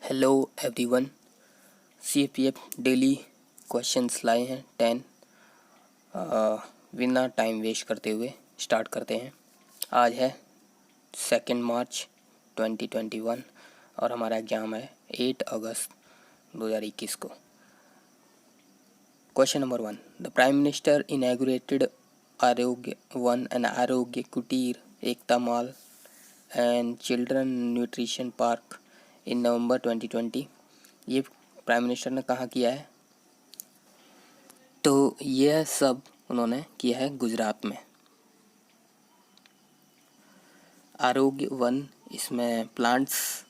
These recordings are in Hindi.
Hello everyone. CPF daily questions लाए हैं 10। बिना टाइम वेस्ट करते हुए स्टार्ट करते हैं। आज है 2 मार्च 2021 और हमारा एग्ज़ाम है 8 अगस्त 2021 को। Question number 1, the prime minister inaugurated Arogya Van and Arogya Kutir Ekta mall and children nutrition park in November 2020। ये प्राइम मिनिस्टर ने कहाँ किया है? तो यह सब उन्होंने किया है गुजरात में। आरोग्य वन, इसमें प्लांट्स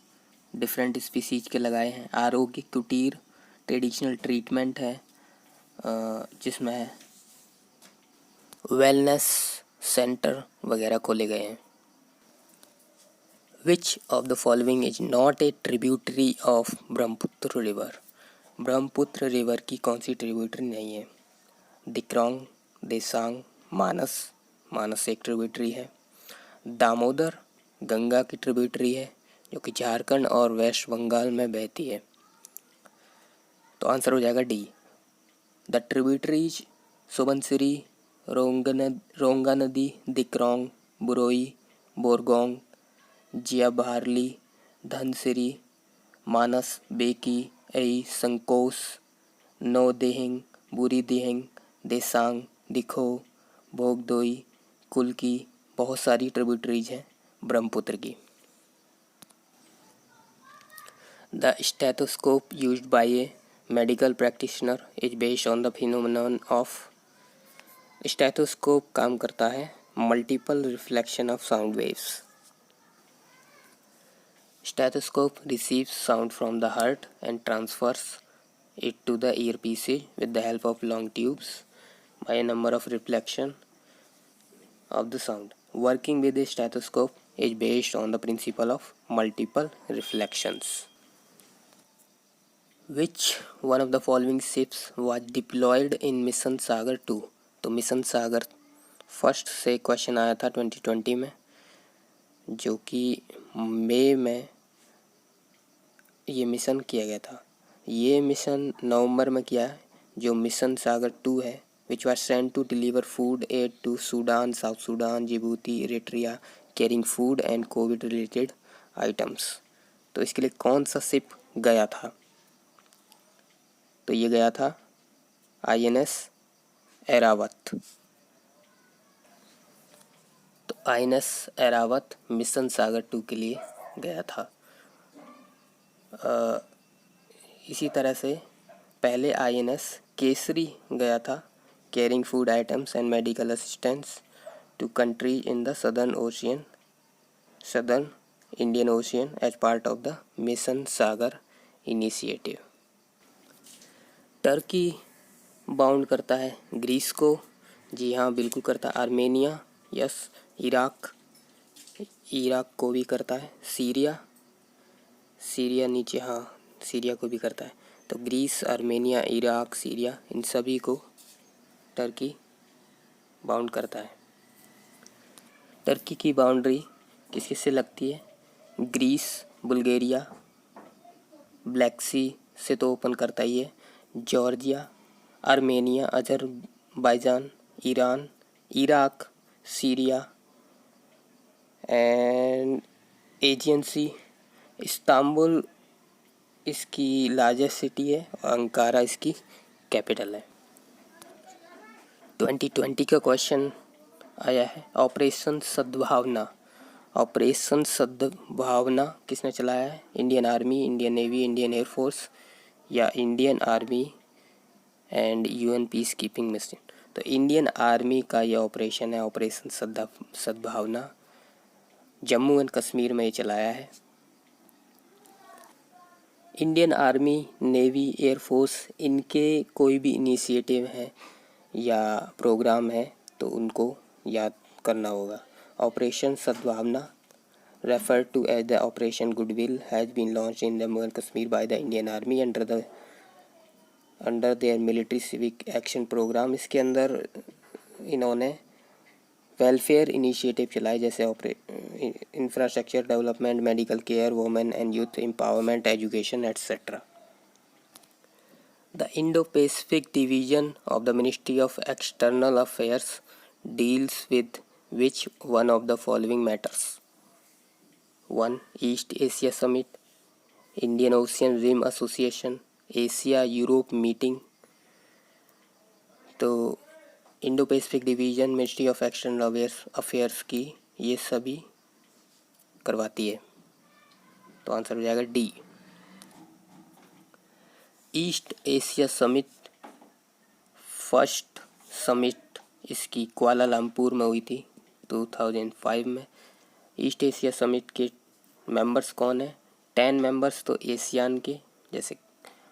डिफरेंट स्पीसीज के लगाए हैं। आरोग्य कुटीर ट्रेडिशनल ट्रीटमेंट है, जिसमें वेलनेस सेंटर वगैरह खोले गए हैं। Which of the following is not a tributary of Brahmaputra river? Brahmaputra river की कौन सी ट्रिब्यूटरी नहीं है? दिक्रोंग, देसांग, मानस, मानस एक ट्रिब्यूटरी है। दामोदर गंगा की ट्रिब्यूटरी है जो कि झारखंड और वेस्ट बंगाल में बहती है। तो आंसर हो जाएगा डी। द ट्रिब्यूटरीज सुबनसिरी, रोंगा नदी, दिक्रोंग, बुरोई, बोरगोंग, जियाबारली, धनसिरी, मानस, बेकी, एई, संकोस, नौदेहिंग, बुरीदिहिंग, देसांग, दिखो, भोगदोई, कुल्की, बहुत सारी ट्रिब्यूटरीज हैं ब्रह्मपुत्र की। The stethoscope used by A medical practitioner is based on the phenomenon of. Stethoscope काम करता है multiple reflection of sound waves. Stethoscope receives sound from the heart and transfers it to the earpieces with the help of long tubes by a number of reflection of the sound. Working with a stethoscope is based on the principle of multiple reflections. Which one of the following ships was deployed in Mission Sagar 2? तो मिशन सागर फर्स्ट से क्वेश्चन आया था 2020 में, जो कि मई में ये मिशन किया गया था। ये मिशन नवंबर में किया है, जो मिशन सागर 2 है, which was sent to deliver food aid to Sudan, South Sudan, Djibouti, Eritrea, carrying food and COVID related items. तो इसके लिए कौन सा शिप गया था? तो ये गया था INS ऐरावत। तो INS ऐरावत मिशन सागर 2 के लिए गया था। इसी तरह से पहले INS केसरी गया था, carrying food items and medical assistance to country in the southern Indian Ocean as part of the Mission Sagar initiative. Turkey bound करता है ग्रीस को। जी हाँ, बिल्कुल करता है। Armenia, yes. इराक को भी करता है। सीरिया नीचे, हाँ, सीरिया को भी करता है। तो ग्रीस, आर्मेनिया, इराक, सीरिया, इन सभी को टर्की बाउंड करता है। टर्की की बाउंड्री किस किस से लगती है? ग्रीस, बुल्गारिया, ब्लैक सी से तो ओपन करता ही है। Georgia, Armenia, Azerbaijan, Iran, Iraq, Syria and Aegean Sea. Istanbul इसकी लार्जेस्ट सिटी है और अंकारा इसकी कैपिटल है। 2020 का क्वेश्चन आया है, ऑपरेशन सद्भावना। ऑपरेशन सद्भावना किसने चलाया है? Indian army, Indian navy, Indian air force या Indian army and UN peace keeping mission. तो इंडियन आर्मी का यह ऑपरेशन है, ऑपरेशन सद्भावना। जम्मू एंड कश्मीर में ये चलाया है। इंडियन आर्मी, नेवी, एयरफोर्स, इनके कोई भी इनिशिएटिव है या प्रोग्राम है तो उनको याद करना होगा। ऑपरेशन सद्भावना referred to as the Operation Goodwill has been launched in Jammu and Kashmir by the Indian Army under their military civic action program। इसके अंदर इन्होंने वेलफेयर इनिशिएटिव चलाए, जैसे infrastructure development, medical care, women and youth empowerment, education etcetera. The Indo-Pacific Division of the Ministry of External Affairs deals with which one of the following matters? 1. East Asia Summit, Indian Ocean Rim Association, Asia Europe meeting. तो Indo Pacific division ministry of external affairs की ये सभी करवाती है, तो आंसर हो जाएगा D. East Asia summit, first summit इसकी कुआलालंपुर में हुई थी 2005 में। ईस्ट एशिया समिट के मेंबर्स कौन है? 10 मेंबर्स तो एशियान के, जैसे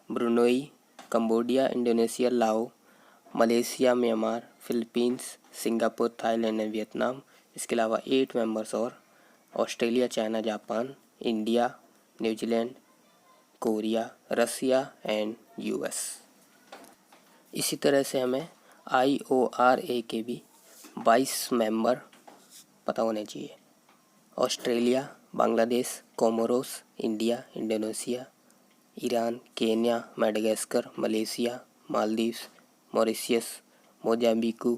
Brunei, Cambodia, Indonesia, Lao, Malaysia, Myanmar, Philippines, Singapore, Thailand and Vietnam. इसके अलावा 8 मेंबर्स और Australia, China, Japan, India, New Zealand, Korea, Russia and US. इसी तरह से हमें IORA के भी 22 मेंबर पता होने चाहिए। Australia, Bangladesh, Comoros, India, Indonesia, Iran, Kenya, Madagascar, Malaysia, Maldives, Mauritius, Mozambique,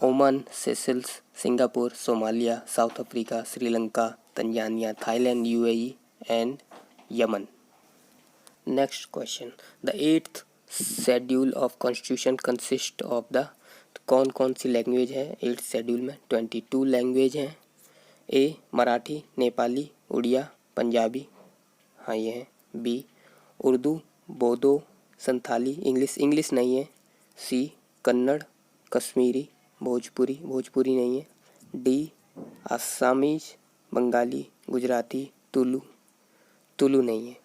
Oman, Seychelles, Singapore, Somalia, South Africa, Sri Lanka, Tanzania, Thailand, UAE and Yemen. Next question, the 8th schedule of constitution consist of the, कौन कौन सी लैंग्वेज है 8th शेड्यूल में? 22 लैंग्वेज हैं। ए मराठी, नेपाली, उड़िया, पंजाबी, हाँ ये है। बी उर्दू, बोडो, संथाली, इंग्लिश नहीं है। सी कन्नड़, कश्मीरी, भोजपुरी नहीं है। डी आसामीज, बंगाली, गुजराती, तुलु नहीं है।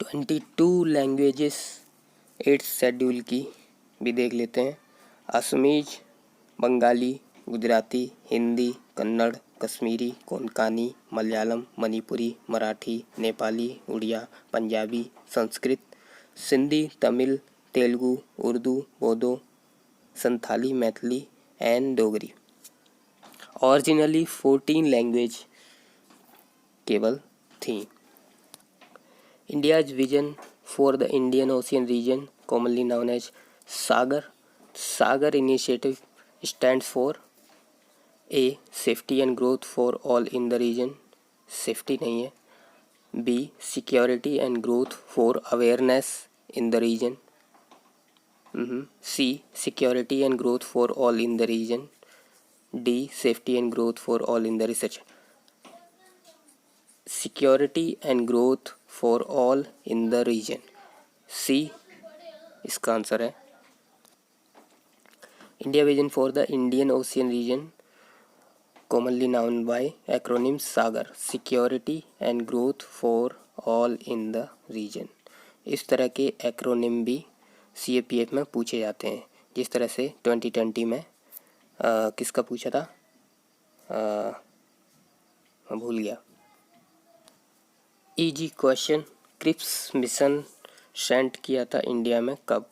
22 लैंग्वेजेस 8th शेड्यूल की भी देख लेते हैं। Assamese, Bengali, Gujarati, Hindi, Kannada, Kashmiri, Konkani, Malayalam, Manipuri, Marathi, Nepali, Oriya, Punjabi, Sanskrit, Sindhi, Tamil, Telugu, Urdu, Bodo, Santhali, Maithili and Dogri. Originally 14 language केवल थी। India's vision for the Indian Ocean region, commonly known as Sagar initiative, stands for A. Safety and growth for all in the region, safety नहीं है। B. Security and growth for awareness in the region, C. Security and growth for all in the region, D. Safety and growth for all in the research। Security and growth for all in the region, C इसका आंसर है। India vision for the Indian ocean region, commonly known by acronym SAGAR, security and growth for all in the region. इस तरह के एक्रोनिम भी CAPF में पूछे जाते हैं, जिस तरह से 2020 में किसका पूछा था, मैं भूल गया। Easy question, Cripps Mission send किया था इंडिया में कब?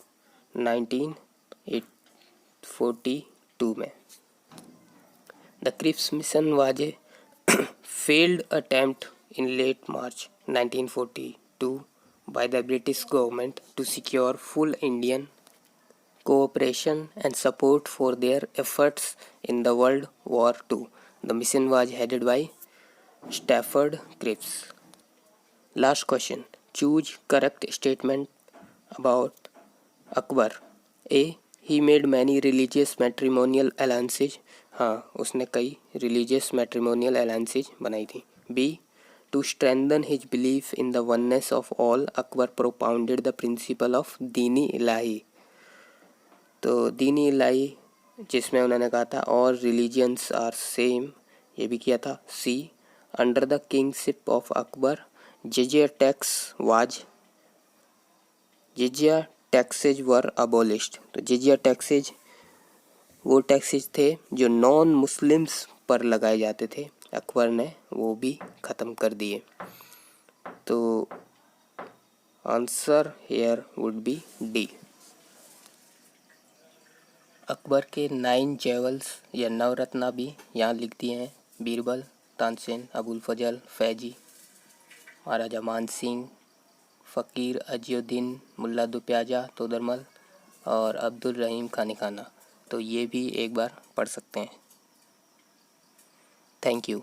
1942 में। The Cripps Mission was a failed attempt in late March 1942 by the British government to secure full Indian cooperation and support for their efforts in the World War II. The mission was headed by Stafford Cripps. Last question. Choose correct statement about Akbar. A. He made many religious matrimonial alliances. हाँ, उसने कई religious matrimonial alliances बनाई थी. B. To strengthen his belief in the oneness of all, Akbar propounded the principle of दीनी इलाही. तो दीनी इलाही जिसमें उन्होंने कहा था all religions are same, ये भी किया था. C. Under the kingship of Akbar, jizya taxes were abolished. तो jizya taxes वो टैक्सेस थे जो नॉन मुस्लिम्स पर लगाए जाते थे, अकबर ने वो भी ख़त्म कर दिए। तो answer here would be D. Akbar के 9 जेवल्स या नवरत्ना भी यहाँ लिख दिए हैं। बीरबल, तानसेन, अबुल फजल, फैजी, महाराजा मान सिंह, फ़कीर अज़ियुद्दीन, मुल्ला दुप्याजा तोदरमल और अब्दुल रहीम खानी खाना। तो ये भी एक बार पढ़ सकते हैं। Thank you.